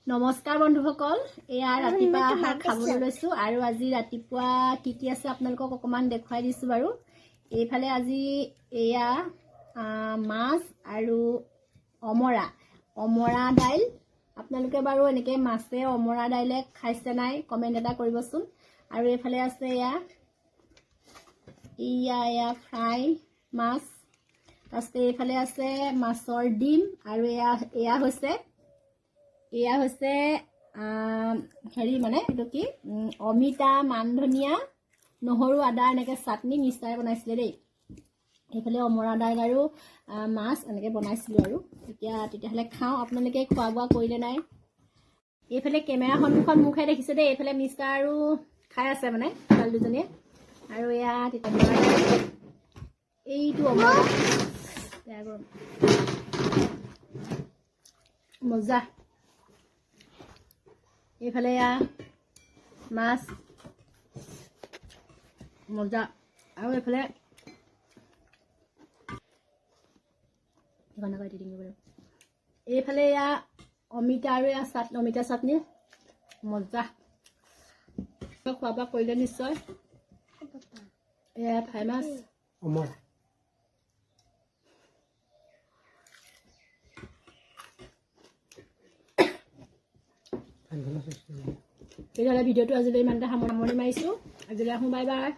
নমস্কাৰ বন্ধুসকল, এয়া ৰাতিপুৱা আহাৰ খাবলৈ লৈছো আৰু আজি ৰাতিপুৱা কি আছে আপোনালোকক অকমান দেখুৱাই দিছো বাৰু। এইফালে আজি এয়া মাছ আৰু অমৰা দাইল। আপোনালোকে বাৰু এনেকে মাছে অমৰা দাইলে খাইছে নাই কমেন্ট এটা কৰিবচোন। আৰু এইফালে আছে এয়া ফ্ৰাই মাছ। তাৰপিছতে এইফালে আছে মাছৰ ডিম আৰু এয়া হৈছে হেৰি মানে এইটো কি অমিতা মান ধনিয়া নহৰু আদা এনেকৈ চাটনি মিক্সাৰ বনাইছিলে দেই। এইফালে অমৰা দাইল আৰু মাছ এনেকৈ বনাইছিলোঁ আৰু তেতিয়াহ'লে খাওঁ। আপোনালোকে খোৱা বোৱা কৰিলে নাই? এইফালে কেমেৰা সন্মুখত মুখে দেখিছে দেই। এইফালে মিষ্টাৰ আৰু খাই আছে মানে ছোৱালী দুজনীয়ে। আৰু এয়া এইটো অমৰা মজা। এইফালে মাছ মজা। আৰু এইফালে অমিতা আৰু অমিতা চাটনি মজা। খোৱা বোৱা কৰিলে নিশ্চয়। এয়া ফ্ৰাই মাছ তেতিয়াহ'লে ভিডিঅ'টো আজিলৈ ইমানতে সামৰণি মাৰিছোঁ। আজিলৈ আহোঁ, বাই বাই।